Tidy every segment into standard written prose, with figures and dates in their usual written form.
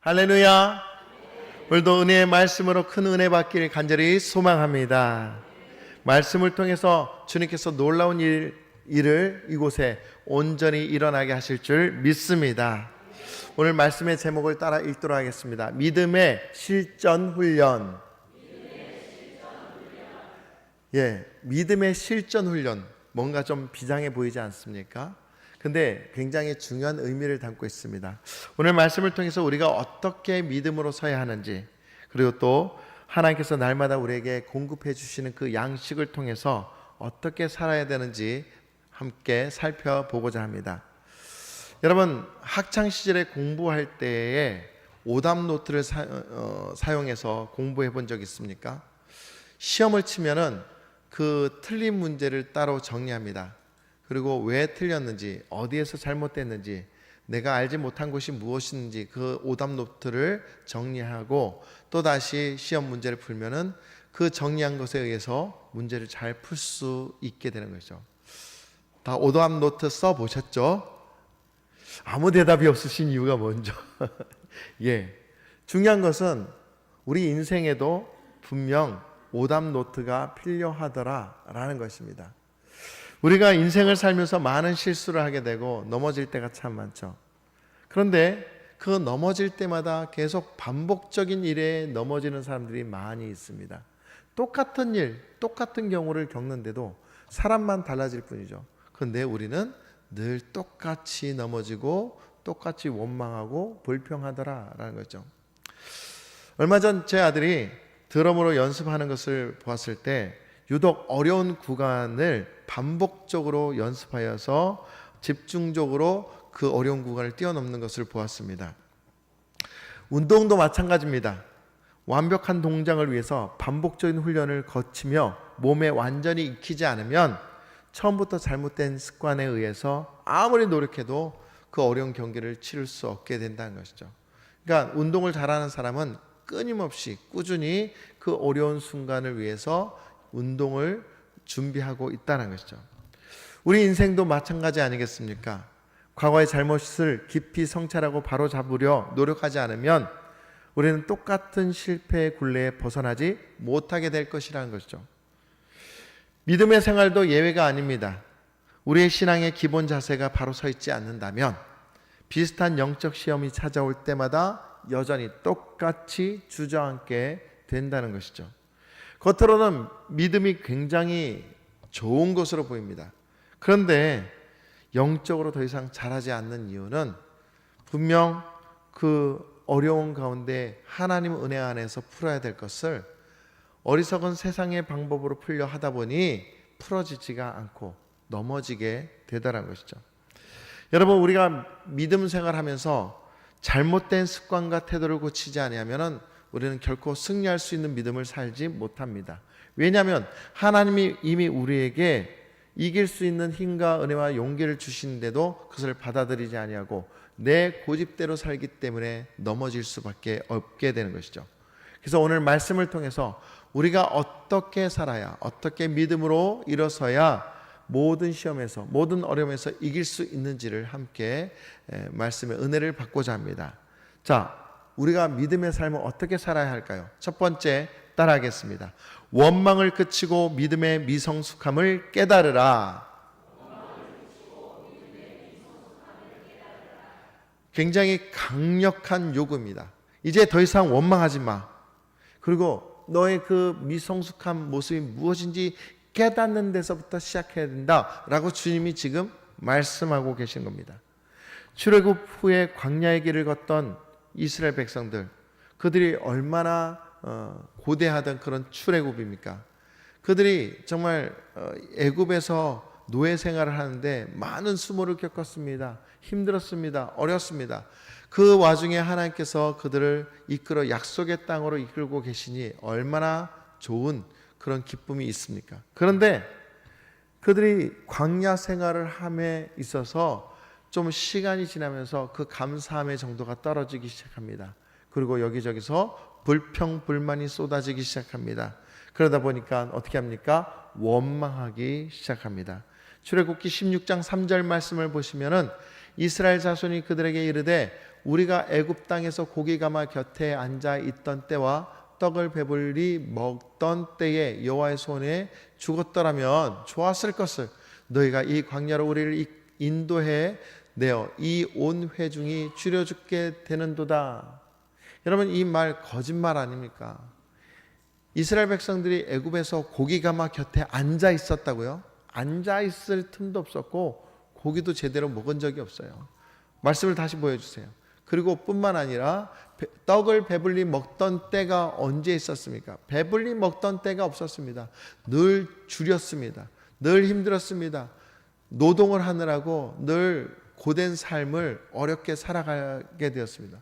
할렐루야. 오늘도 은혜의 말씀으로 큰 은혜 받기를 간절히 소망합니다. 말씀을 통해서 주님께서 놀라운 일을 이곳에 온전히 일어나게 하실 줄 믿습니다. 오늘 말씀의 제목을 따라 읽도록 하겠습니다. 믿음의 실전 훈련. 믿음의 실전 훈련. 뭔가 좀 비장해 보이지 않습니까? 근데 굉장히 중요한 의미를 담고 있습니다. 오늘 말씀을 통해서 우리가 어떻게 믿음으로 서야 하는지, 그리고 또 하나님께서 날마다 우리에게 공급해 주시는 그 양식을 통해서 어떻게 살아야 되는지 함께 살펴보고자 합니다. 여러분, 학창시절에 공부할 때에 오답 노트를 사용해서 공부해 본 적 있습니까? 시험을 치면은 그 틀린 문제를 따로 정리합니다. 그리고 왜 틀렸는지, 어디에서 잘못됐는지, 내가 알지 못한 것이 무엇인지 그 오답 노트를 정리하고 또다시 시험 문제를 풀면은 그 정리한 것에 의해서 문제를 잘 풀 수 있게 되는 거죠. 다 오답 노트 써 보셨죠? 아무 대답이 없으신 이유가 뭔죠? 중요한 것은 우리 인생에도 분명 오답 노트가 필요하더라라는 것입니다. 우리가 인생을 살면서 많은 실수를 하게 되고 넘어질 때가 참 많죠. 그런데 그 넘어질 때마다 계속 반복적인 일에 넘어지는 사람들이 많이 있습니다. 똑같은 일, 똑같은 경우를 겪는데도 사람만 달라질 뿐이죠. 그런데 우리는 늘 똑같이 넘어지고 똑같이 원망하고 불평하더라라는 거죠. 얼마 전 제 아들이 드럼으로 연습하는 것을 보았을 때 유독 어려운 구간을 반복적으로 연습하여서 집중적으로 그 어려운 구간을 뛰어넘는 것을 보았습니다. 운동도 마찬가지입니다. 완벽한 동작을 위해서 반복적인 훈련을 거치며 몸에 완전히 익히지 않으면 처음부터 잘못된 습관에 의해서 아무리 노력해도 그 어려운 경기를 치를 수 없게 된다는 것이죠. 그러니까 운동을 잘하는 사람은 끊임없이 꾸준히 그 어려운 순간을 위해서 운동을 준비하고 있다는 것이죠. 우리 인생도 마찬가지 아니겠습니까? 과거의 잘못을 깊이 성찰하고 바로잡으려 노력하지 않으면 우리는 똑같은 실패의 굴레에 벗어나지 못하게 될 것이라는 것이죠. 믿음의 생활도 예외가 아닙니다. 우리의 신앙의 기본 자세가 바로 서 있지 않는다면 비슷한 영적 시험이 찾아올 때마다 여전히 똑같이 주저앉게 된다는 것이죠. 겉으로는 믿음이 굉장히 좋은 것으로 보입니다. 그런데 영적으로 더 이상 자라지 않는 이유는 분명 그 어려운 가운데 하나님 은혜 안에서 풀어야 될 것을 어리석은 세상의 방법으로 풀려 하다 보니 풀어지지가 않고 넘어지게 되더라는 것이죠. 여러분, 우리가 믿음 생활하면서 잘못된 습관과 태도를 고치지 아니하면은 우리는 결코 승리할 수 있는 믿음을 살지 못합니다. 왜냐하면 하나님이 이미 우리에게 이길 수 있는 힘과 은혜와 용기를 주시는데도 그것을 받아들이지 아니하고 내 고집대로 살기 때문에 넘어질 수밖에 없게 되는 것이죠. 그래서 오늘 말씀을 통해서 우리가 어떻게 살아야, 어떻게 믿음으로 일어서야 모든 시험에서, 모든 어려움에서 이길 수 있는지를 함께 말씀의 은혜를 받고자 합니다. 자, 우리가 믿음의 삶을 어떻게 살아야 할까요? 첫 번째, 따라하겠습니다. 원망을 그치고 믿음의 미성숙함을 깨달으라. 굉장히 강력한 요구입니다. 이제 더 이상 원망하지 마. 그리고 너의 그 미성숙한 모습이 무엇인지 깨닫는 데서부터 시작해야 된다라고 주님이 지금 말씀하고 계신 겁니다. 출애굽 후에 광야의 길을 걷던 이스라엘 백성들, 그들이 얼마나 고대하던 그런 출애굽입니까? 그들이 정말 애굽에서 노예 생활을 하는데 많은 수모를 겪었습니다. 힘들었습니다. 어렵습니다. 그 와중에 하나님께서 그들을 이끌어 약속의 땅으로 이끌고 계시니 얼마나 좋은 그런 기쁨이 있습니까? 그런데 그들이 광야 생활을 함에 있어서 좀 시간이 지나면서 그 감사함의 정도가 떨어지기 시작합니다. 그리고 여기저기서 불평불만이 쏟아지기 시작합니다. 그러다 보니까 어떻게 합니까? 원망하기 시작합니다. 출애굽기 16장 3절 말씀을 보시면은 이스라엘 자손이 그들에게 이르되 우리가 애굽 땅에서 고기 가마 곁에 앉아 있던 때와 떡을 배불리 먹던 때에 여호와의 손에 죽었더라면 좋았을 것을 너희가 이 광야로 우리를 인도해 내어 이 온 회중이 줄여 죽게 되는도다. 여러분, 이 말 거짓말 아닙니까? 이스라엘 백성들이 애굽에서 고기 가마 곁에 앉아 있었다고요? 앉아 있을 틈도 없었고 고기도 제대로 먹은 적이 없어요. 말씀을 다시 보여주세요. 그리고 뿐만 아니라 떡을 배불리 먹던 때가 언제 있었습니까? 배불리 먹던 때가 없었습니다. 늘 줄였습니다. 늘 힘들었습니다. 노동을 하느라고 늘 고된 삶을 어렵게 살아가게 되었습니다.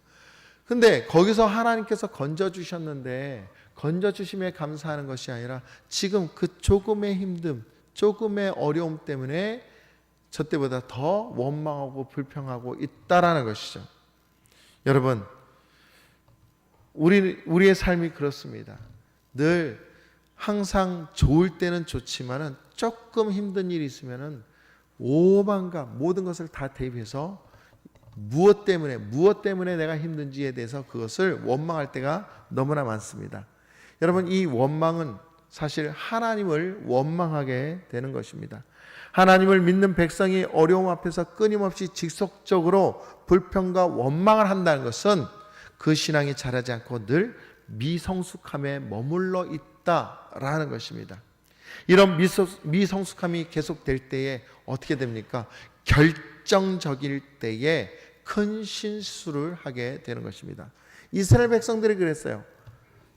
근데 거기서 하나님께서 건져주셨는데 건져주심에 감사하는 것이 아니라 지금 그 조금의 힘듦, 조금의 어려움 때문에 저 때보다 더 원망하고 불평하고 있다라는 것이죠. 여러분, 우리의 삶이 그렇습니다. 늘 항상 좋을 때는 좋지만은 조금 힘든 일이 있으면은 오만과 모든 것을 다 대입해서 무엇 때문에 내가 힘든지에 대해서 그것을 원망할 때가 너무나 많습니다. 여러분, 이 원망은 사실 하나님을 원망하게 되는 것입니다. 하나님을 믿는 백성이 어려움 앞에서 끊임없이 지속적으로 불평과 원망을 한다는 것은 그 신앙이 자라지 않고 늘 미성숙함에 머물러 있다라는 것입니다. 이런 미성숙함이 계속될 때에 어떻게 됩니까? 결정적일 때에 큰 실수를 하게 되는 것입니다. 이스라엘 백성들이 그랬어요.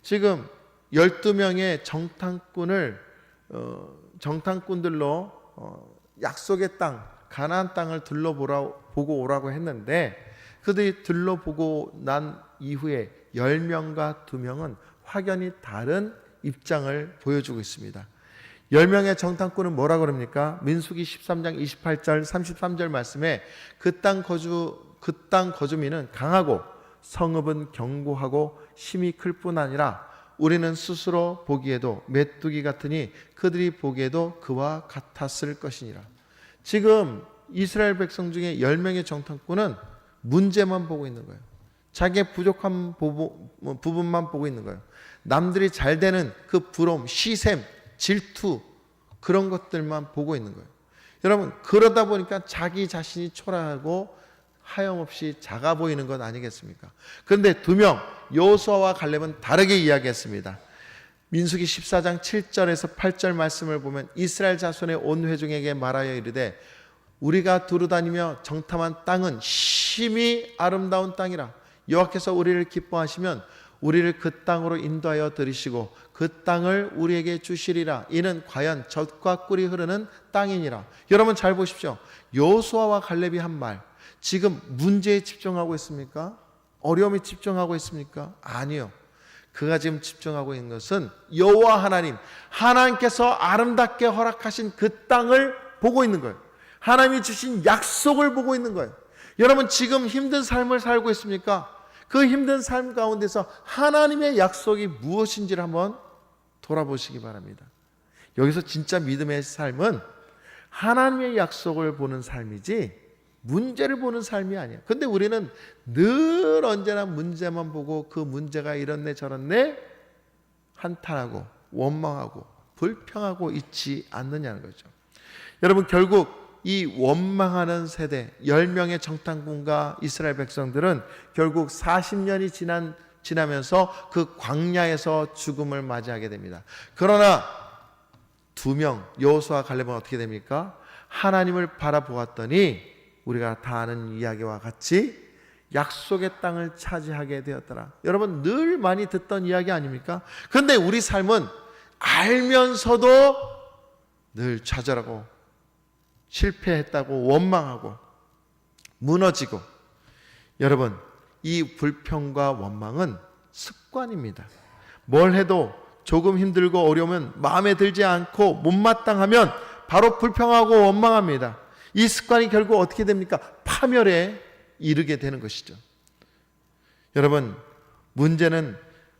지금 12명의 정탐꾼들로 약속의 땅, 가나안 땅을 보고 오라고 했는데 그들이 들러보고 난 이후에 10명과 2명은 확연히 다른 입장을 보여주고 있습니다. 10명의 정탐꾼은 뭐라고 그럽니까? 민수기 13장 28절 33절 말씀에 그 땅 거주민은 강하고 성읍은 견고하고 힘이 클 뿐 아니라 우리는 스스로 보기에도 메뚜기 같으니 그들이 보기에도 그와 같았을 것이니라. 지금 이스라엘 백성 중에 10명의 정탐꾼은 문제만 보고 있는 거예요. 자기의 부족한 부분만 보고 있는 거예요. 남들이 잘 되는 그 부러움, 시샘, 질투 그런 것들만 보고 있는 거예요. 여러분, 그러다 보니까 자기 자신이 초라하고 하염없이 작아 보이는 것 아니겠습니까? 그런데 2명 여호수아와 갈렙은 다르게 이야기했습니다. 민수기 14장 7절에서 8절 말씀을 보면 이스라엘 자손의 온 회중에게 말하여 이르되 우리가 두루다니며 정탐한 땅은 심히 아름다운 땅이라. 여호와께서 우리를 기뻐하시면 우리를 그 땅으로 인도하여 들이시고 그 땅을 우리에게 주시리라. 이는 과연 젖과 꿀이 흐르는 땅이니라. 여러분 잘 보십시오. 여호수아와 갈렙이 한 말, 지금 문제에 집중하고 있습니까? 어려움에 집중하고 있습니까? 아니요. 그가 지금 집중하고 있는 것은 여호와 하나님께서 아름답게 허락하신 그 땅을 보고 있는 거예요. 하나님이 주신 약속을 보고 있는 거예요. 여러분, 지금 힘든 삶을 살고 있습니까? 그 힘든 삶 가운데서 하나님의 약속이 무엇인지를 한번 돌아보시기 바랍니다. 여기서 진짜 믿음의 삶은 하나님의 약속을 보는 삶이지 문제를 보는 삶이 아니에요. 근데 우리는 늘 언제나 문제만 보고 그 문제가 이렇네 저렇네 한탄하고 원망하고 불평하고 있지 않느냐는 거죠. 여러분, 결국 이 원망하는 세대 10명의 정탐꾼과 이스라엘 백성들은 결국 40년이 지나면서 그 광야에서 죽음을 맞이하게 됩니다. 그러나 2명 여호수아와 갈렙은 어떻게 됩니까? 하나님을 바라보았더니 우리가 다 아는 이야기와 같이 약속의 땅을 차지하게 되었더라. 여러분, 늘 많이 듣던 이야기 아닙니까? 그런데 우리 삶은 알면서도 늘 좌절하고 실패했다고 원망하고 무너지고, 여러분, 이 불평과 원망은 습관입니다. 뭘 해도 조금 힘들고 어려우면 마음에 들지 않고 못마땅하면 바로 불평하고 원망합니다. 이 습관이 결국 어떻게 됩니까? 파멸에 이르게 되는 것이죠. 여러분, 문제는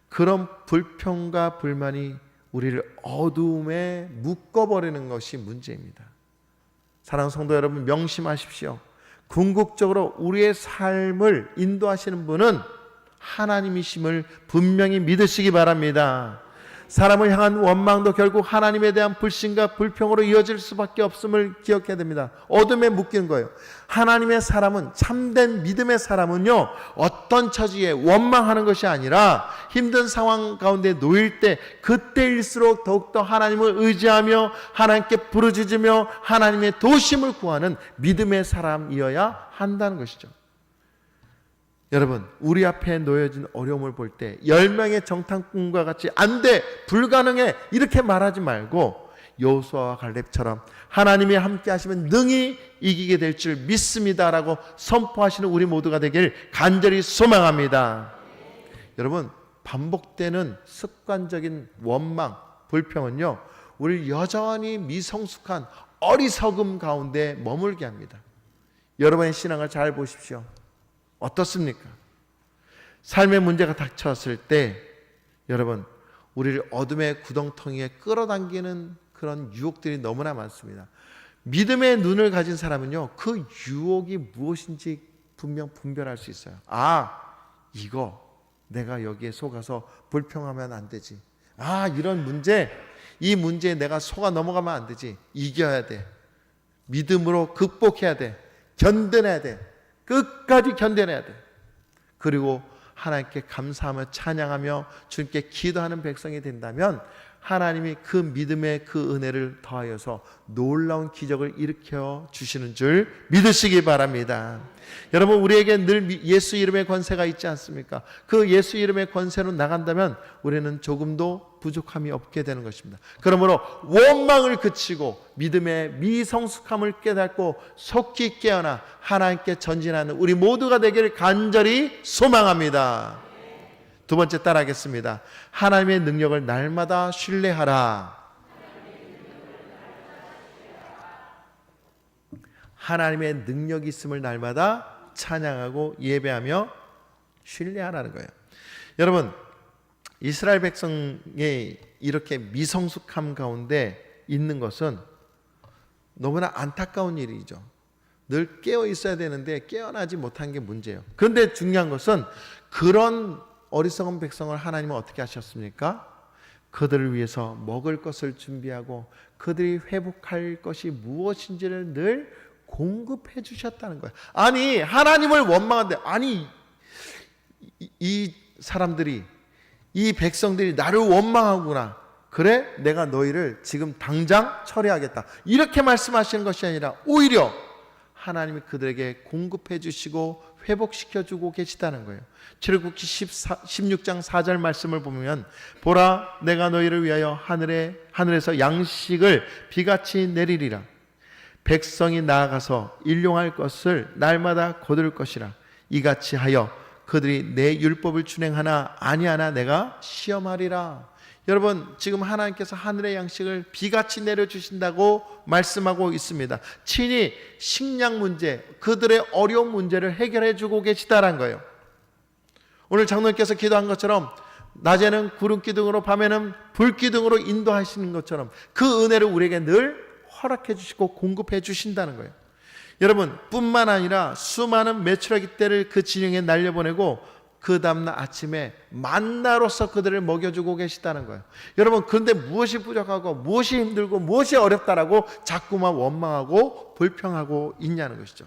그런 불평과 불만이 우리를 어두움에 묶어버리는 것이 문제입니다. 사랑하는 성도 여러분, 명심하십시오. 궁극적으로 우리의 삶을 인도하시는 분은 하나님이심을 분명히 믿으시기 바랍니다. 사람을 향한 원망도 결국 하나님에 대한 불신과 불평으로 이어질 수밖에 없음을 기억해야 됩니다. 어둠에 묶인 거예요. 하나님의 사람은, 참된 믿음의 사람은요, 어떤 처지에 원망하는 것이 아니라 힘든 상황 가운데 놓일 때 그때일수록 더욱더 하나님을 의지하며 하나님께 부르짖으며 하나님의 도심을 구하는 믿음의 사람이어야 한다는 것이죠. 여러분, 우리 앞에 놓여진 어려움을 볼 때 10명의 정탐꾼과 같이 안 돼, 불가능해 이렇게 말하지 말고 여호수아와 갈렙처럼 하나님이 함께 하시면 능히 이기게 될 줄 믿습니다라고 선포하시는 우리 모두가 되길 간절히 소망합니다. 여러분, 반복되는 습관적인 원망, 불평은요, 우리를 여전히 미성숙한 어리석음 가운데 머물게 합니다. 여러분의 신앙을 잘 보십시오. 어떻습니까? 삶의 문제가 닥쳤을 때 여러분, 우리를 어둠의 구덩텅이에 끌어당기는 그런 유혹들이 너무나 많습니다. 믿음의 눈을 가진 사람은요, 그 유혹이 무엇인지 분명 분별할 수 있어요. 아, 이거 내가 여기에 속아서 불평하면 안 되지. 아, 이런 문제, 이 문제에 내가 속아 넘어가면 안 되지. 이겨야 돼. 믿음으로 극복해야 돼. 견뎌내야 돼. 끝까지 견뎌내야 돼. 그리고 하나님께 감사하며 찬양하며 주님께 기도하는 백성이 된다면 하나님이 그 믿음의 그 은혜를 더하여서 놀라운 기적을 일으켜 주시는 줄 믿으시기 바랍니다. 여러분, 우리에게 늘 예수 이름의 권세가 있지 않습니까? 그 예수 이름의 권세로 나간다면 우리는 조금도 부족함이 없게 되는 것입니다. 그러므로 원망을 그치고 믿음의 미성숙함을 깨닫고 속히 깨어나 하나님께 전진하는 우리 모두가 되기를 간절히 소망합니다. 두 번째 따라하겠습니다. 하나님의 능력을 날마다 신뢰하라. 하나님의 능력이 있음을 날마다 찬양하고 예배하며 신뢰하라는 거예요. 여러분, 이스라엘 백성의 이렇게 미성숙함 가운데 있는 것은 너무나 안타까운 일이죠. 늘 깨어 있어야 되는데 깨어나지 못한 게 문제예요. 그런데 중요한 것은 그런 어리석은 백성을 하나님은 어떻게 하셨습니까? 그들을 위해서 먹을 것을 준비하고 그들이 회복할 것이 무엇인지를 늘 공급해 주셨다는 거예요. 아니, 하나님을 원망한데, 아니, 이 사람들이, 이 백성들이 나를 원망하구나. 그래, 내가 너희를 지금 당장 처리하겠다. 이렇게 말씀하시는 것이 아니라 오히려 하나님이 그들에게 공급해 주시고 회복시켜 주고 계시다는 거예요. 출애굽기 16장 4절 말씀을 보면, 보라, 내가 너희를 위하여 하늘에서 양식을 비같이 내리리라. 백성이 나아가서 일용할 것을 날마다 거둘 것이라. 이같이 하여 그들이 내 율법을 준행하나 아니하나 내가 시험하리라. 여러분, 지금 하나님께서 하늘의 양식을 비같이 내려주신다고 말씀하고 있습니다. 친히 식량 문제, 그들의 어려운 문제를 해결해 주고 계시다는 거예요. 오늘 장로님께서 기도한 것처럼 낮에는 구름 기둥으로 밤에는 불 기둥으로 인도하시는 것처럼 그 은혜를 우리에게 늘 허락해 주시고 공급해 주신다는 거예요. 여러분, 뿐만 아니라 수많은 메추라기 떼를 그 진영에 날려보내고 그 다음날 아침에 만나로서 그들을 먹여주고 계시다는 거예요. 여러분, 그런데 무엇이 부족하고 무엇이 힘들고 무엇이 어렵다라고 자꾸만 원망하고 불평하고 있냐는 것이죠.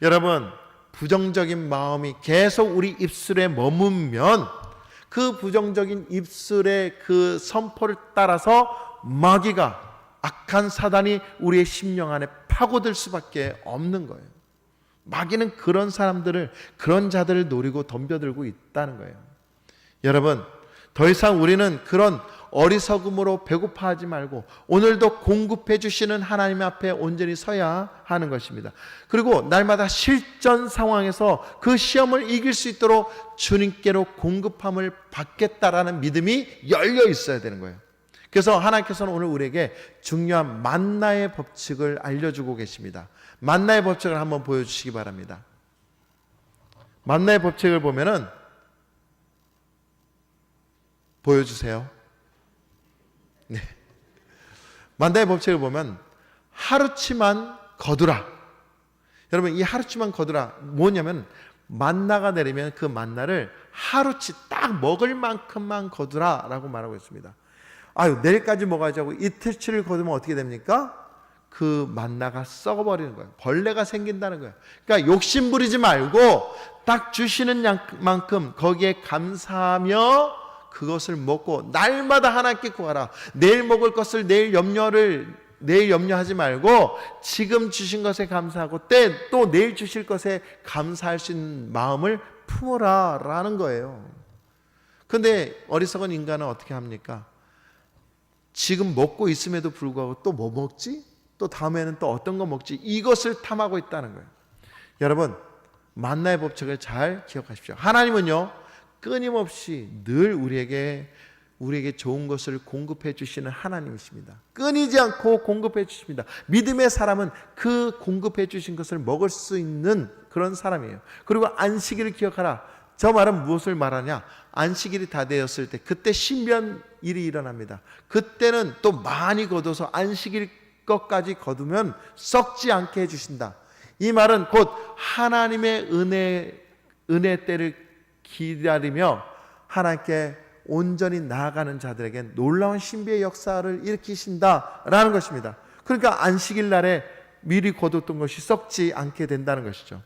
여러분, 부정적인 마음이 계속 우리 입술에 머물면 그 부정적인 입술의 그 선포를 따라서 마귀가, 악한 사단이 우리의 심령 안에 파고들 수밖에 없는 거예요. 마귀는 그런 사람들을, 그런 자들을 노리고 덤벼들고 있다는 거예요. 여러분, 더 이상 우리는 그런 어리석음으로 배고파하지 말고 오늘도 공급해 주시는 하나님 앞에 온전히 서야 하는 것입니다. 그리고 날마다 실전 상황에서 그 시험을 이길 수 있도록 주님께로 공급함을 받겠다라는 믿음이 열려 있어야 되는 거예요. 그래서 하나님께서는 오늘 우리에게 중요한 만나의 법칙을 알려주고 계십니다. 만나의 법칙을 한번 보여주시기 바랍니다. 만나의 법칙을 보면은, 보여주세요. 네. 만나의 법칙을 보면 하루치만 거두라. 여러분, 이 하루치만 거두라 뭐냐면 만나가 내리면 그 만나를 하루치 딱 먹을 만큼만 거두라 라고 말하고 있습니다. 아유, 내일까지 먹어야지 하고 이틀치를 거두면 어떻게 됩니까? 그 만나가 썩어버리는 거예요. 벌레가 생긴다는 거예요. 그러니까 욕심 부리지 말고 딱 주시는 만큼 거기에 감사하며 그것을 먹고 날마다 하나님께 구하라. 내일 먹을 것을 내일 염려하지 말고 지금 주신 것에 감사하고 또 내일 주실 것에 감사할 수 있는 마음을 품어라 라는 거예요. 그런데 어리석은 인간은 어떻게 합니까? 지금 먹고 있음에도 불구하고 또 뭐 먹지? 또 다음에는 또 어떤 거 먹지? 이것을 탐하고 있다는 거예요. 여러분, 만나의 법칙을 잘 기억하십시오. 하나님은요, 끊임없이 늘 우리에게 좋은 것을 공급해 주시는 하나님이십니다. 끊이지 않고 공급해 주십니다. 믿음의 사람은 그 공급해 주신 것을 먹을 수 있는 그런 사람이에요. 그리고 안식일을 기억하라. 저 말은 무엇을 말하냐? 안식일이 다 되었을 때 그때 신변일이 일어납니다. 그때는 또 많이 거둬서 안식일 것까지 거두면 썩지 않게 해주신다. 이 말은 곧 하나님의 은혜 때를 기다리며 하나님께 온전히 나아가는 자들에게 놀라운 신비의 역사를 일으키신다라는 것입니다. 그러니까 안식일 날에 미리 거뒀던 것이 썩지 않게 된다는 것이죠.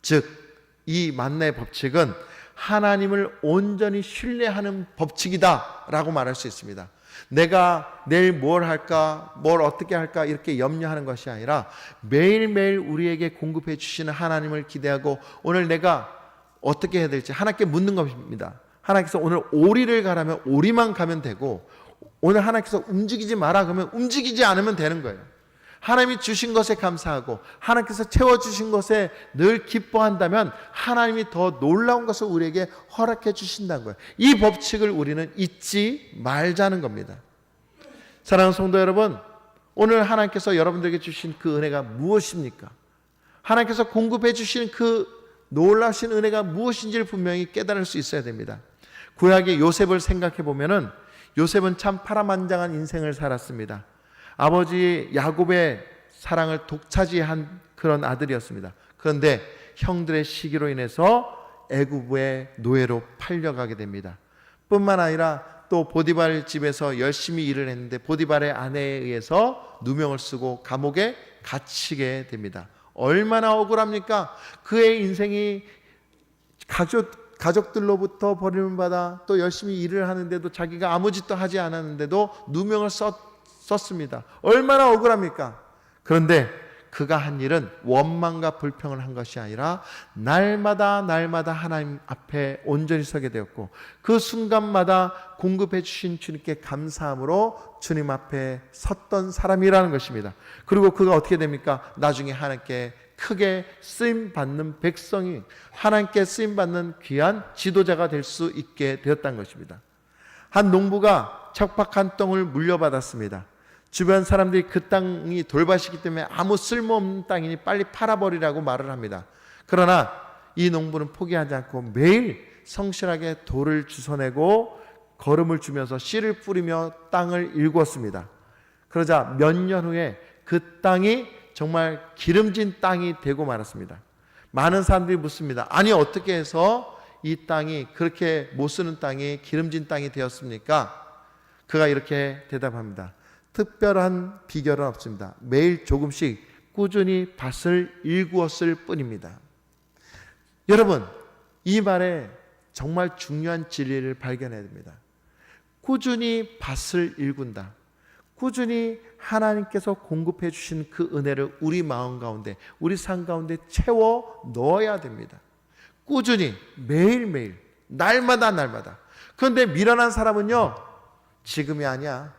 즉 이 만나의 법칙은 하나님을 온전히 신뢰하는 법칙이다 라고 말할 수 있습니다. 내가 내일 뭘 할까, 뭘 어떻게 할까 이렇게 염려하는 것이 아니라 매일매일 우리에게 공급해 주시는 하나님을 기대하고 오늘 내가 어떻게 해야 될지 하나님께 묻는 것입니다. 하나님께서 오늘 오리를 가라면 오리만 가면 되고, 오늘 하나님께서 움직이지 마라 그러면 움직이지 않으면 되는 거예요. 하나님이 주신 것에 감사하고 하나님께서 채워주신 것에 늘 기뻐한다면 하나님이 더 놀라운 것을 우리에게 허락해 주신다는 거예요. 이 법칙을 우리는 잊지 말자는 겁니다. 사랑하는 성도 여러분, 오늘 하나님께서 여러분들에게 주신 그 은혜가 무엇입니까? 하나님께서 공급해 주신 그 놀라신 은혜가 무엇인지를 분명히 깨달을 수 있어야 됩니다. 구약의 요셉을 생각해 보면은 요셉은 참 파란만장한 인생을 살았습니다. 아버지 야곱의 사랑을 독차지한 그런 아들이었습니다. 그런데 형들의 시기로 인해서 애굽의 노예로 팔려가게 됩니다. 뿐만 아니라 또 보디발 집에서 열심히 일을 했는데 보디발의 아내에 의해서 누명을 쓰고 감옥에 갇히게 됩니다. 얼마나 억울합니까? 그의 인생이 가족들로부터 버림을 받아 또 열심히 일을 하는데도 자기가 아무 짓도 하지 않았는데도 누명을 썼습니다. 얼마나 억울합니까? 그런데 그가 한 일은 원망과 불평을 한 것이 아니라 날마다 하나님 앞에 온전히 서게 되었고 그 순간마다 공급해 주신 주님께 감사함으로 주님 앞에 섰던 사람이라는 것입니다. 그리고 그가 어떻게 됩니까? 나중에 하나님께 크게 쓰임받는 백성이, 하나님께 쓰임받는 귀한 지도자가 될 수 있게 되었다는 것입니다. 한 농부가 척박한 땅을 물려받았습니다. 주변 사람들이 그 땅이 돌밭이기 때문에 아무 쓸모없는 땅이니 빨리 팔아버리라고 말을 합니다. 그러나 이 농부는 포기하지 않고 매일 성실하게 돌을 주워내고 거름을 주면서 씨를 뿌리며 땅을 일구었습니다. 그러자 몇 년 후에 그 땅이 정말 기름진 땅이 되고 말았습니다. 많은 사람들이 묻습니다. 아니 어떻게 해서 이 땅이, 그렇게 못 쓰는 땅이 기름진 땅이 되었습니까? 그가 이렇게 대답합니다. 특별한 비결은 없습니다. 매일 조금씩 꾸준히 밭을 일구었을 뿐입니다. 여러분, 이 말에 정말 중요한 진리를 발견해야 됩니다. 꾸준히 밭을 일군다. 꾸준히 하나님께서 공급해 주신 그 은혜를 우리 마음 가운데, 우리 삶 가운데 채워 넣어야 됩니다. 꾸준히 매일매일 날마다. 그런데 미련한 사람은요, 지금이 아니야.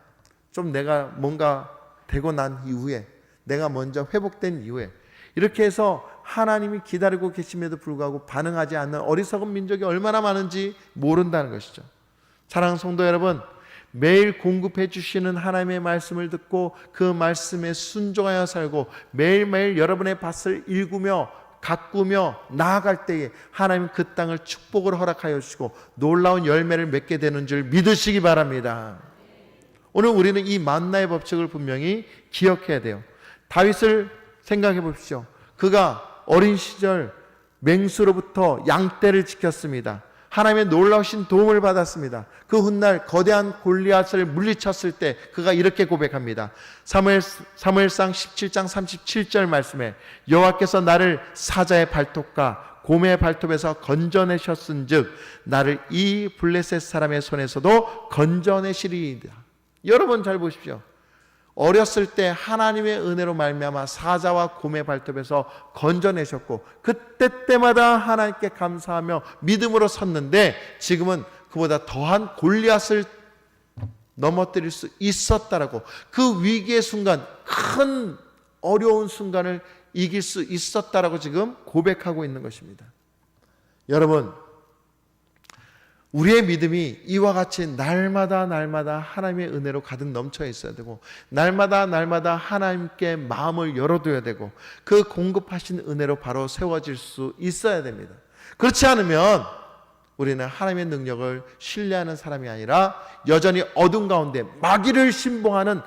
좀 내가 뭔가 되고 난 이후에, 내가 먼저 회복된 이후에, 이렇게 해서 하나님이 기다리고 계심에도 불구하고 반응하지 않는 어리석은 민족이 얼마나 많은지 모른다는 것이죠. 사랑하는 성도 여러분, 매일 공급해 주시는 하나님의 말씀을 듣고 그 말씀에 순종하여 살고 매일매일 여러분의 밭을 일구며 가꾸며 나아갈 때에 하나님 그 땅을 축복을 허락하여 주시고 놀라운 열매를 맺게 되는 줄 믿으시기 바랍니다. 오늘 우리는 이 만나의 법칙을 분명히 기억해야 돼요. 다윗을 생각해 보십시오. 그가 어린 시절 맹수로부터 양떼를 지켰습니다. 하나님의 놀라우신 도움을 받았습니다. 그 훗날 거대한 골리앗을 물리쳤을 때 그가 이렇게 고백합니다. 사무엘상 17장 37절 말씀에 여호와께서 나를 사자의 발톱과 곰의 발톱에서 건져내셨은즉 나를 이 블레셋 사람의 손에서도 건져내시리이다. 여러분 잘 보십시오. 어렸을 때 하나님의 은혜로 말미암아 사자와 곰의 발톱에서 건져내셨고 그때 때마다 하나님께 감사하며 믿음으로 섰는데 지금은 그보다 더한 골리앗을 넘어뜨릴 수 있었다라고, 그 위기의 순간, 큰 어려운 순간을 이길 수 있었다라고 지금 고백하고 있는 것입니다. 여러분, 우리의 믿음이 이와 같이 날마다 하나님의 은혜로 가득 넘쳐 있어야 되고, 날마다 하나님께 마음을 열어둬야 되고, 그 공급하신 은혜로 바로 세워질 수 있어야 됩니다. 그렇지 않으면 우리는 하나님의 능력을 신뢰하는 사람이 아니라 여전히 어둠 가운데 마귀를 신봉하는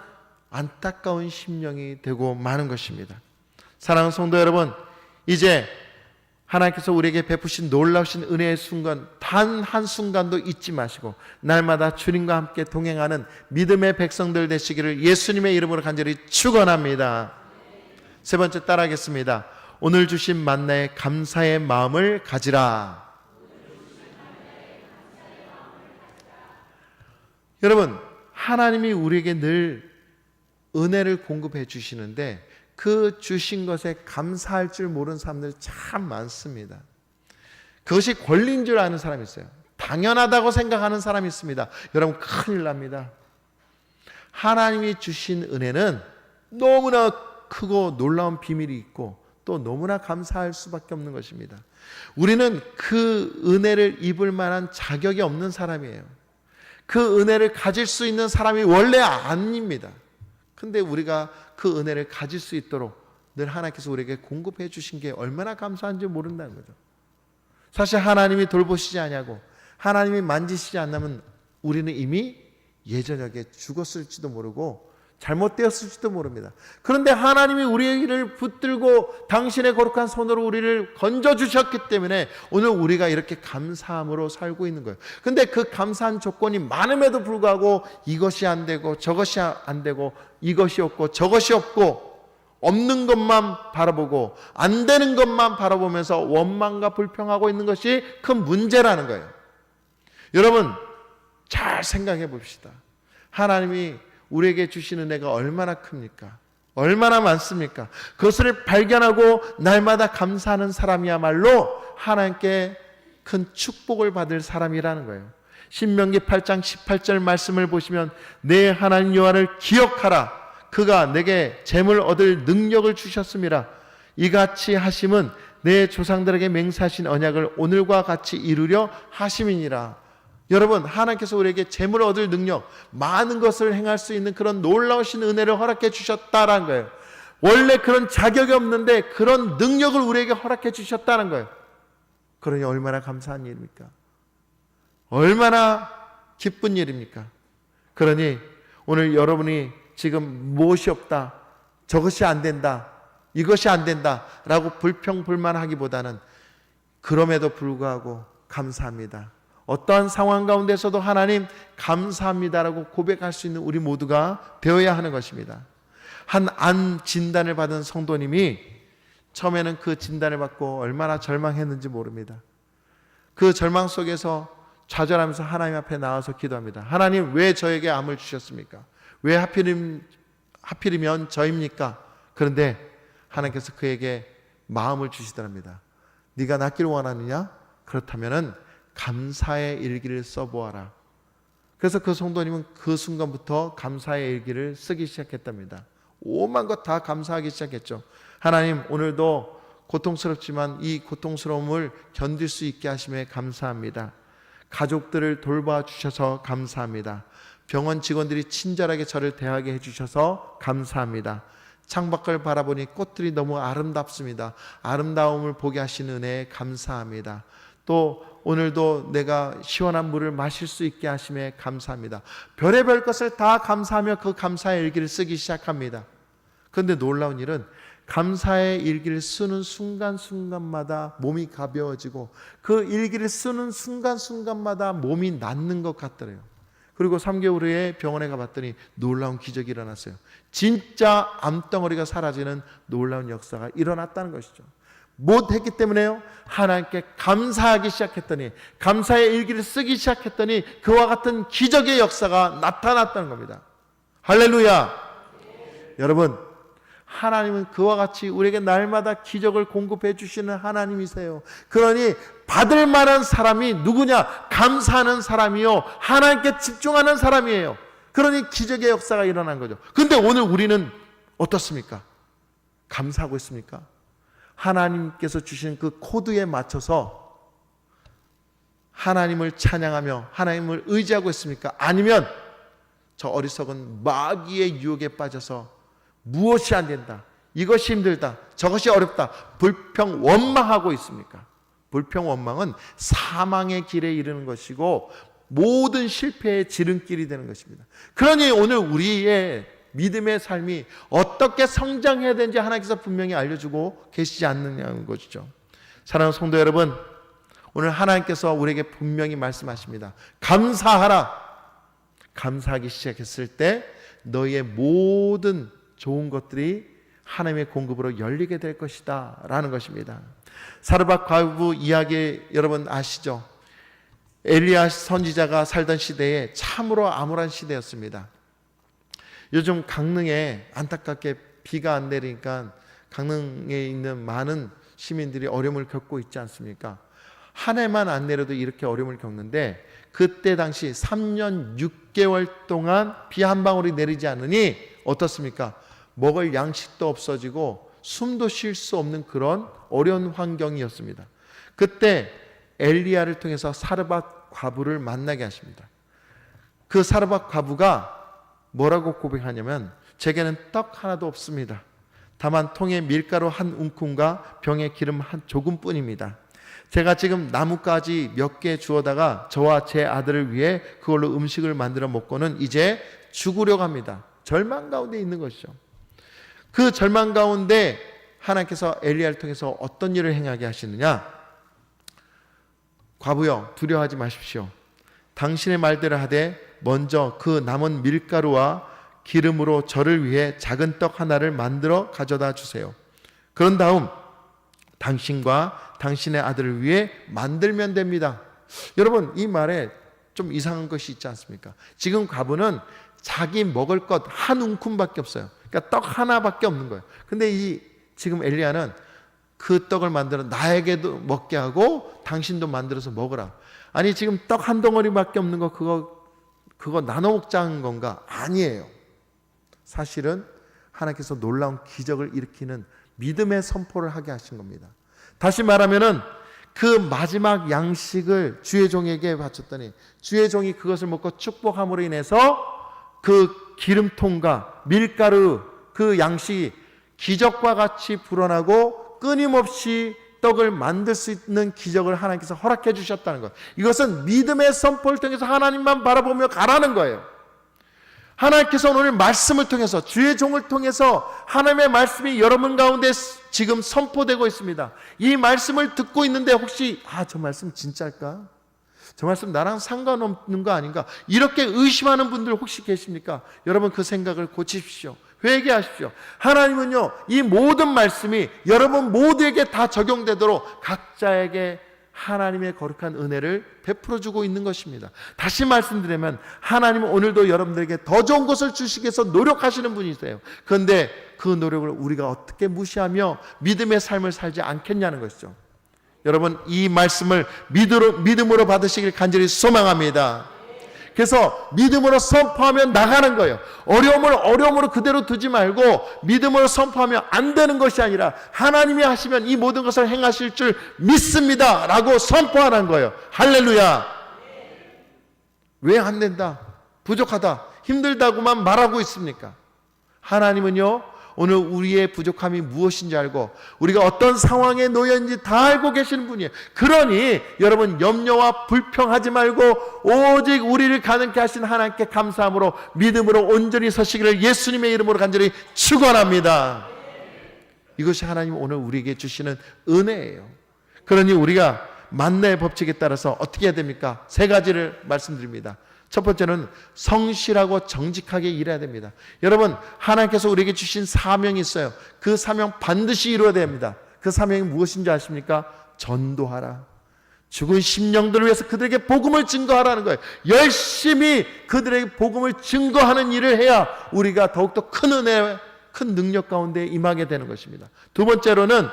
안타까운 심령이 되고 마는 것입니다. 사랑하는 성도 여러분, 이제 하나님께서 우리에게 베푸신 놀라우신 은혜의 순간 단 한순간도 잊지 마시고 날마다 주님과 함께 동행하는 믿음의 백성들 되시기를 예수님의 이름으로 간절히 축원합니다. 세 번째 따라하겠습니다. 오늘 주신 만나에 감사의 마음을 가지라. 여러분, 하나님이 우리에게 늘 은혜를 공급해 주시는데 그 주신 것에 감사할 줄 모르는 사람들 참 많습니다. 그것이 권리인 줄 아는 사람이 있어요. 당연하다고 생각하는 사람이 있습니다. 여러분, 큰일 납니다. 하나님이 주신 은혜는 너무나 크고 놀라운 비밀이 있고 또 너무나 감사할 수밖에 없는 것입니다. 우리는 그 은혜를 입을 만한 자격이 없는 사람이에요. 그 은혜를 가질 수 있는 사람이 원래 아닙니다. 근데 우리가 그 은혜를 가질 수 있도록 늘 하나님께서 우리에게 공급해 주신 게 얼마나 감사한지 모른다는 거죠. 사실 하나님이 돌보시지 않냐고, 하나님이 만지시지 않으면 우리는 이미 예저녁에 죽었을지도 모르고 잘못되었을지도 모릅니다. 그런데 하나님이 우리를 붙들고 당신의 거룩한 손으로 우리를 건져주셨기 때문에 오늘 우리가 이렇게 감사함으로 살고 있는 거예요. 근데 그 감사한 조건이 많음에도 불구하고 이것이 안 되고 저것이 안 되고 이것이 없고 저것이 없고 없는 것만 바라보고 안 되는 것만 바라보면서 원망과 불평하고 있는 것이 큰 문제라는 거예요. 여러분, 잘 생각해 봅시다. 하나님이 우리에게 주신 은혜가 얼마나 큽니까? 얼마나 많습니까? 그것을 발견하고 날마다 감사하는 사람이야말로 하나님께 큰 축복을 받을 사람이라는 거예요. 신명기 8장 18절 말씀을 보시면 내 하나님 여호와를 기억하라. 그가 내게 재물 얻을 능력을 주셨음이라. 이같이 하심은 내 조상들에게 맹세하신 언약을 오늘과 같이 이루려 하심이니라. 여러분, 하나님께서 우리에게 재물을 얻을 능력, 많은 것을 행할 수 있는 그런 놀라우신 은혜를 허락해 주셨다는 거예요. 원래 그런 자격이 없는데 그런 능력을 우리에게 허락해 주셨다는 거예요. 그러니 얼마나 감사한 일입니까? 얼마나 기쁜 일입니까? 그러니 오늘 여러분이 지금 무엇이 없다, 저것이 안 된다, 이것이 안 된다 라고 불평불만하기보다는 그럼에도 불구하고 감사합니다. 어떠한 상황 가운데서도 하나님 감사합니다라고 고백할 수 있는 우리 모두가 되어야 하는 것입니다. 한 암 진단을 받은 성도님이 처음에는 그 진단을 받고 얼마나 절망했는지 모릅니다. 그 절망 속에서 좌절하면서 하나님 앞에 나와서 기도합니다. 하나님, 왜 저에게 암을 주셨습니까? 왜 하필이면 저입니까? 그런데 하나님께서 그에게 마음을 주시더랍니다. 네가 낫기를 원하느냐? 그렇다면은 감사의 일기를 써보아라. 그래서 그 성도님은 그 순간부터 감사의 일기를 쓰기 시작했답니다. 오만 것 다 감사하기 시작했죠. 하나님, 오늘도 고통스럽지만 이 고통스러움을 견딜 수 있게 하심에 감사합니다. 가족들을 돌봐주셔서 감사합니다. 병원 직원들이 친절하게 저를 대하게 해주셔서 감사합니다. 창밖을 바라보니 꽃들이 너무 아름답습니다. 아름다움을 보게 하시는 은혜에 감사합니다. 또 오늘도 내가 시원한 물을 마실 수 있게 하심에 감사합니다. 별의별 것을 다 감사하며 그 감사의 일기를 쓰기 시작합니다. 그런데 놀라운 일은 감사의 일기를 쓰는 순간순간마다 몸이 가벼워지고 그 일기를 쓰는 순간순간마다 몸이 낫는 것 같더래요. 그리고 3개월 후에 병원에 가봤더니 놀라운 기적이 일어났어요. 진짜 암덩어리가 사라지는 놀라운 역사가 일어났다는 것이죠. 못했기 때문에요, 하나님께 감사하기 시작했더니, 감사의 일기를 쓰기 시작했더니 그와 같은 기적의 역사가 나타났다는 겁니다. 할렐루야. 여러분, 하나님은 그와 같이 우리에게 날마다 기적을 공급해 주시는 하나님이세요. 그러니 받을 만한 사람이 누구냐? 감사하는 사람이요, 하나님께 집중하는 사람이에요. 그러니 기적의 역사가 일어난 거죠. 근데 오늘 우리는 어떻습니까? 감사하고 있습니까? 하나님께서 주신 그 코드에 맞춰서 하나님을 찬양하며 하나님을 의지하고 있습니까? 아니면 저 어리석은 마귀의 유혹에 빠져서 무엇이 안 된다, 이것이 힘들다, 저것이 어렵다, 불평 원망하고 있습니까? 불평 원망은 사망의 길에 이르는 것이고 모든 실패의 지름길이 되는 것입니다. 그러니 오늘 우리의 믿음의 삶이 어떻게 성장해야 되는지 하나님께서 분명히 알려주고 계시지 않느냐는 것이죠. 사랑하는 성도 여러분, 오늘 하나님께서 우리에게 분명히 말씀하십니다. 감사하라. 감사하기 시작했을 때 너희의 모든 좋은 것들이 하나님의 공급으로 열리게 될 것이다 라는 것입니다. 사르밧 과부 이야기 여러분 아시죠? 엘리야 선지자가 살던 시대에 참으로 암울한 시대였습니다. 요즘 강릉에 안타깝게 비가 안 내리니까 강릉에 있는 많은 시민들이 어려움을 겪고 있지 않습니까? 한 해만 안 내려도 이렇게 어려움을 겪는데 그때 당시 3년 6개월 동안 비 한 방울이 내리지 않으니 어떻습니까? 먹을 양식도 없어지고 숨도 쉴 수 없는 그런 어려운 환경이었습니다. 그때 엘리야를 통해서 사르밧 과부를 만나게 하십니다. 그 사르밧 과부가 뭐라고 고백하냐면, 제게는 떡 하나도 없습니다. 다만 통에 밀가루 한 움큼과 병에 기름 한 조금뿐입니다. 제가 지금 나뭇가지 몇 개 주워다가 저와 제 아들을 위해 그걸로 음식을 만들어 먹고는 이제 죽으려고 합니다. 절망 가운데 있는 것이죠. 그 절망 가운데 하나님께서 엘리야를 통해서 어떤 일을 행하게 하시느냐? 과부여, 두려워하지 마십시오. 당신의 말대로 하되 먼저 그 남은 밀가루와 기름으로 저를 위해 작은 떡 하나를 만들어 가져다 주세요. 그런 다음 당신과 당신의 아들을 위해 만들면 됩니다. 여러분, 이 말에 좀 이상한 것이 있지 않습니까? 지금 과부는 자기 먹을 것 한 움큼밖에 없어요. 그러니까 떡 하나밖에 없는 거예요. 근데 지금 엘리야는 그 떡을 만들어 나에게도 먹게 하고 당신도 만들어서 먹으라. 아니, 지금 떡 한 덩어리밖에 없는 거 그거 나눠 먹자는 건가? 아니에요. 사실은 하나님께서 놀라운 기적을 일으키는 믿음의 선포를 하게 하신 겁니다. 다시 말하면은 그 마지막 양식을 주의 종에게 바쳤더니 주의 종이 그것을 먹고 축복함으로 인해서 그 기름통과 밀가루 그 양식이 기적과 같이 불어나고 끊임없이 떡을 만들 수 있는 기적을 하나님께서 허락해 주셨다는 것. 이것은 믿음의 선포를 통해서 하나님만 바라보며 가라는 거예요. 하나님께서 오늘 말씀을 통해서, 주의 종을 통해서 하나님의 말씀이 여러분 가운데 지금 선포되고 있습니다. 이 말씀을 듣고 있는데 혹시 저 말씀 진짜일까? 저 말씀 나랑 상관없는 거 아닌가? 이렇게 의심하는 분들 혹시 계십니까? 여러분, 그 생각을 고치십시오. 회개하십시오. 하나님은요, 이 모든 말씀이 여러분 모두에게 다 적용되도록 각자에게 하나님의 거룩한 은혜를 베풀어주고 있는 것입니다. 다시 말씀드리면 하나님은 오늘도 여러분들에게 더 좋은 것을 주시기 위해서 노력하시는 분이세요. 그런데 그 노력을 우리가 어떻게 무시하며 믿음의 삶을 살지 않겠냐는 것이죠. 여러분, 이 말씀을 믿음으로 받으시길 간절히 소망합니다. 그래서 믿음으로 선포하며 나가는 거예요. 어려움으로 그대로 두지 말고 믿음으로 선포하며 안 되는 것이 아니라 하나님이 하시면 이 모든 것을 행하실 줄 믿습니다 라고 선포하는 거예요. 할렐루야. 왜 안 된다, 부족하다, 힘들다고만 말하고 있습니까? 하나님은요, 오늘 우리의 부족함이 무엇인지 알고 우리가 어떤 상황에 놓여 있는지 다 알고 계시는 분이에요. 그러니 여러분, 염려와 불평하지 말고 오직 우리를 가능케 하신 하나님께 감사함으로 믿음으로 온전히 서시기를 예수님의 이름으로 간절히 축원합니다. 이것이 하나님 오늘 우리에게 주시는 은혜예요. 그러니 우리가 만나의 법칙에 따라서 어떻게 해야 됩니까? 세 가지를 말씀드립니다. 첫 번째는 성실하고 정직하게 일해야 됩니다. 여러분, 하나님께서 우리에게 주신 사명이 있어요. 그 사명 반드시 이루어야 됩니다. 그 사명이 무엇인지 아십니까? 전도하라. 죽은 심령들을 위해서 그들에게 복음을 증거하라는 거예요. 열심히 그들에게 복음을 증거하는 일을 해야 우리가 더욱더 큰 은혜, 큰 능력 가운데 임하게 되는 것입니다. 두 번째로는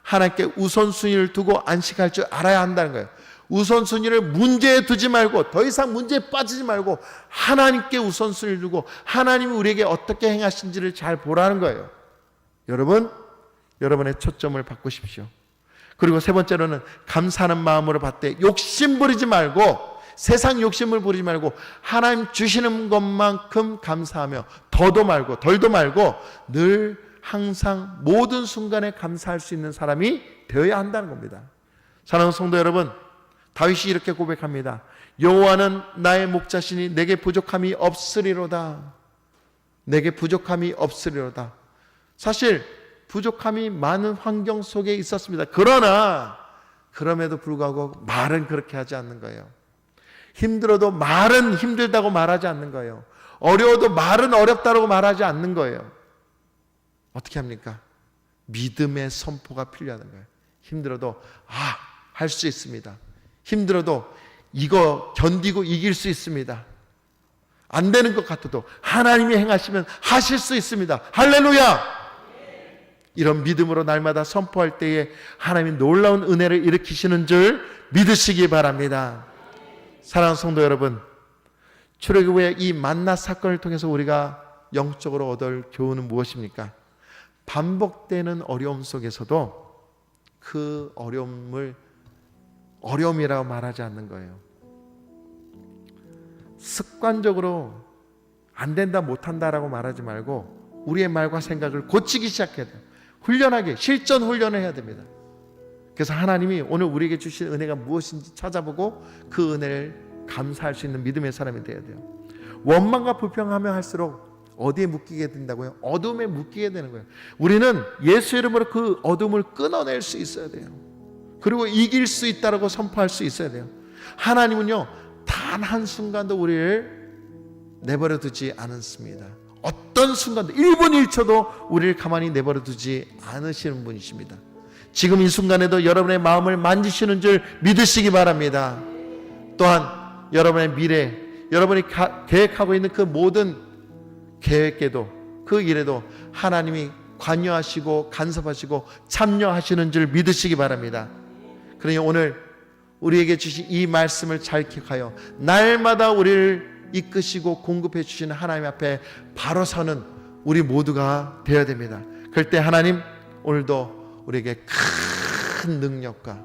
하나님께 우선순위를 두고 안식할 줄 알아야 한다는 거예요. 우선순위를 문제에 두지 말고, 더 이상 문제에 빠지지 말고 하나님께 우선순위를 두고 하나님이 우리에게 어떻게 행하신지를 잘 보라는 거예요. 여러분, 여러분의 초점을 바꾸십시오. 그리고 세 번째로는 감사하는 마음으로 받되 욕심 부리지 말고, 세상 욕심을 부리지 말고 하나님 주시는 것만큼 감사하며 더도 말고 덜도 말고 늘 항상 모든 순간에 감사할 수 있는 사람이 되어야 한다는 겁니다. 사랑하는 성도 여러분, 다윗이 이렇게 고백합니다. 여호와는 나의 목자시니 내게 부족함이 없으리로다. 내게 부족함이 없으리로다. 사실 부족함이 많은 환경 속에 있었습니다. 그러나 그럼에도 불구하고 말은 그렇게 하지 않는 거예요. 힘들어도 말은 힘들다고 말하지 않는 거예요. 어려워도 말은 어렵다고 말하지 않는 거예요. 어떻게 합니까? 믿음의 선포가 필요하는 거예요. 힘들어도 할 수 있습니다. 힘들어도 이거 견디고 이길 수 있습니다. 안 되는 것 같아도 하나님이 행하시면 하실 수 있습니다. 할렐루야! 이런 믿음으로 날마다 선포할 때에 하나님이 놀라운 은혜를 일으키시는 줄 믿으시기 바랍니다. 사랑하는 성도 여러분, 출애굽의 이 만나 사건을 통해서 우리가 영적으로 얻을 교훈은 무엇입니까? 반복되는 어려움 속에서도 그 어려움을 어려움이라고 말하지 않는 거예요. 습관적으로 안 된다 못한다라고 말하지 말고 우리의 말과 생각을 고치기 시작해야 돼요. 훈련하게 실전 훈련을 해야 됩니다. 그래서 하나님이 오늘 우리에게 주신 은혜가 무엇인지 찾아보고 그 은혜를 감사할 수 있는 믿음의 사람이 되어야 돼요. 원망과 불평하면 할수록 어디에 묶이게 된다고요? 어둠에 묶이게 되는 거예요. 우리는 예수 이름으로 그 어둠을 끊어낼 수 있어야 돼요. 그리고 이길 수 있다라고 선포할 수 있어야 돼요. 하나님은요, 단 한순간도 우리를 내버려 두지 않습니다. 어떤 순간도 1분 1초도 우리를 가만히 내버려 두지 않으시는 분이십니다. 지금 이 순간에도 여러분의 마음을 만지시는 줄 믿으시기 바랍니다. 또한 여러분의 미래, 여러분이 계획하고 있는 그 모든 계획에도, 그 일에도 하나님이 관여하시고 간섭하시고 참여하시는 줄 믿으시기 바랍니다. 그러니 오늘 우리에게 주신 이 말씀을 잘 기억하여 날마다 우리를 이끄시고 공급해 주시는 하나님 앞에 바로 서는 우리 모두가 되어야 됩니다. 그럴 때 하나님 오늘도 우리에게 큰 능력과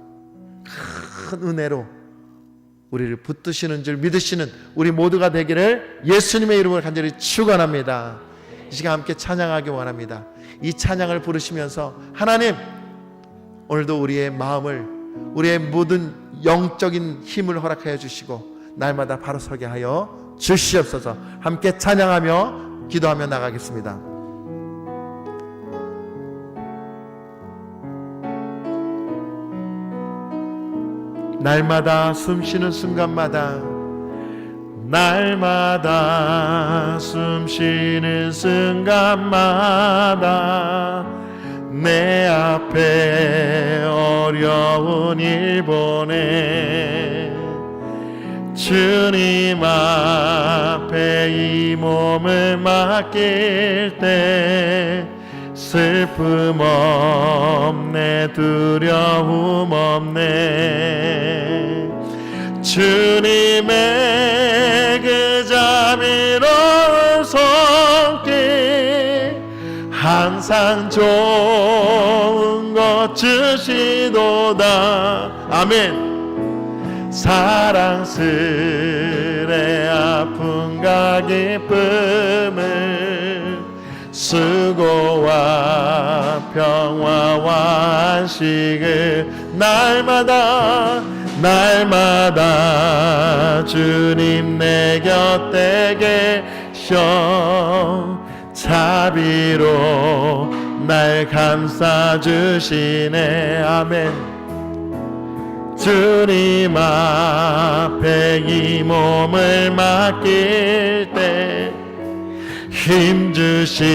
큰 은혜로 우리를 붙드시는 줄 믿으시는 우리 모두가 되기를 예수님의 이름으로 간절히 축원합니다. 이 시간 함께 찬양하기 원합니다. 이 찬양을 부르시면서 하나님 오늘도 우리의 마음을, 우리의 모든 영적인 힘을 허락하여 주시고 날마다 바로 서게 하여 주시옵소서. 함께 찬양하며 기도하며 나가겠습니다. 날마다 숨쉬는 순간마다, 날마다 숨쉬는 순간마다 내 앞에 어려운 일 보내 주님 앞에 이 몸을 맡길 때 슬픔 없네, 두려움 없네. 주님의 그 자비로운 손길 항상 좋은 것 주시도다. 아멘. 사랑스레 아픔과 기쁨을 수고와 평화와 안식을 날마다 주님 내 곁에 계셔 자비로 날 감싸주시네. 아멘. 주님 앞에 이 몸을 맡길 때 힘주시네.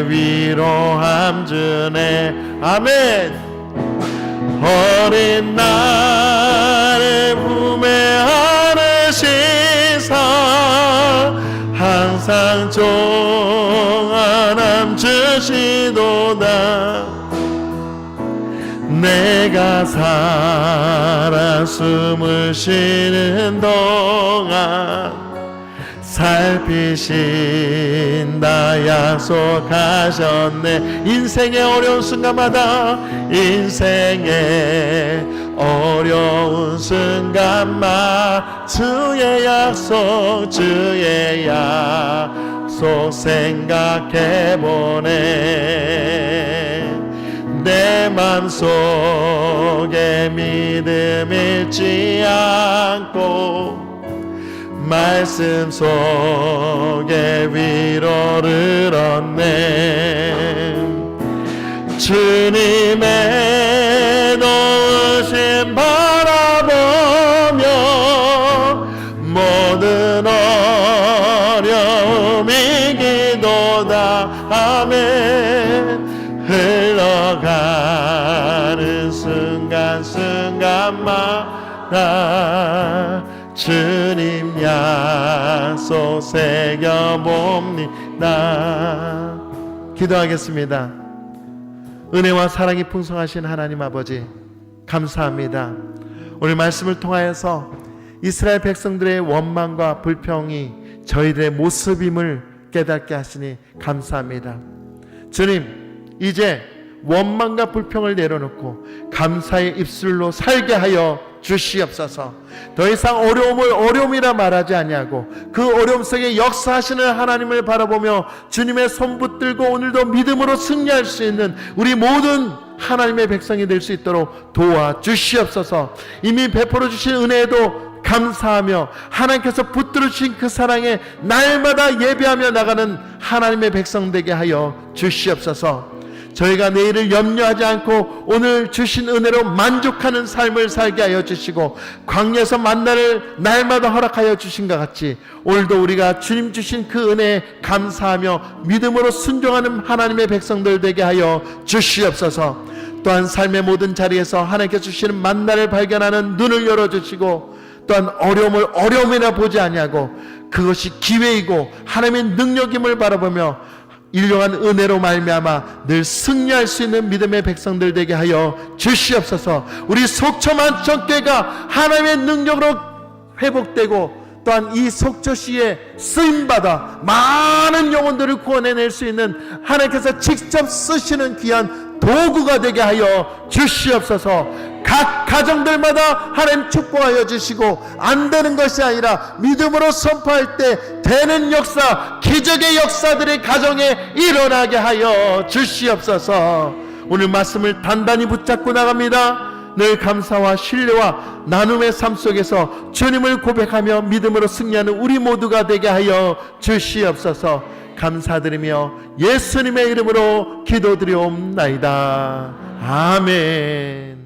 위로함 주네. 아멘. 어린 나를 품에 안으시사 항상 평안함 주시도다. 내가 살아 숨을 쉬는 동안 살피신다 약속하셨네. 인생의 어려운 순간마다, 인생의 어려운 순간마다 주의 약속, 주의 약속 생각해보네. 내 맘속에 믿음 잃지 않고 말씀 속에 위로를 얻네. 주님의 도우심 바라보며 모든 어려움 이기도다. 아멘. 흘러가는 순간순간마다 주님 약속 새겨봅니다. 기도하겠습니다. 은혜와 사랑이 풍성하신 하나님 아버지, 감사합니다. 오늘 말씀을 통하여서 이스라엘 백성들의 원망과 불평이 저희들의 모습임을 깨닫게 하시니 감사합니다. 주님, 이제 원망과 불평을 내려놓고 감사의 입술로 살게 하여 주시옵소서. 더 이상 어려움을 어려움이라 말하지 아니하고 그 어려움 속에 역사하시는 하나님을 바라보며 주님의 손 붙들고 오늘도 믿음으로 승리할 수 있는 우리 모든 하나님의 백성이 될 수 있도록 도와주시옵소서. 이미 베풀어 주신 은혜에도 감사하며 하나님께서 붙들어 주신 그 사랑에 날마다 예배하며 나가는 하나님의 백성 되게 하여 주시옵소서. 저희가 내일을 염려하지 않고 오늘 주신 은혜로 만족하는 삶을 살게 하여 주시고 광야에서 만나를 날마다 허락하여 주신 것 같이 오늘도 우리가 주님 주신 그 은혜에 감사하며 믿음으로 순종하는 하나님의 백성들 되게 하여 주시옵소서. 또한 삶의 모든 자리에서 하나님께서 주시는 만나를 발견하는 눈을 열어주시고 또한 어려움을 어려움이라 보지 아니하고 그것이 기회이고 하나님의 능력임을 바라보며 일용한 은혜로 말미암아 늘 승리할 수 있는 믿음의 백성들 되게 하여 주시옵소서. 우리 속초만천교회가 하나님의 능력으로 회복되고 또한 이 속초시에 쓰임받아 많은 영혼들을 구원해낼 수 있는 하나님께서 직접 쓰시는 귀한 도구가 되게 하여 주시옵소서. 각 가정들마다 하나님 축복하여 주시고 안 되는 것이 아니라 믿음으로 선포할 때 되는 역사, 기적의 역사들이 가정에 일어나게 하여 주시옵소서. 오늘 말씀을 단단히 붙잡고 나갑니다. 늘 감사와 신뢰와 나눔의 삶 속에서 주님을 고백하며 믿음으로 승리하는 우리 모두가 되게 하여 주시옵소서. 감사드리며 예수님의 이름으로 기도드리옵나이다. 아멘.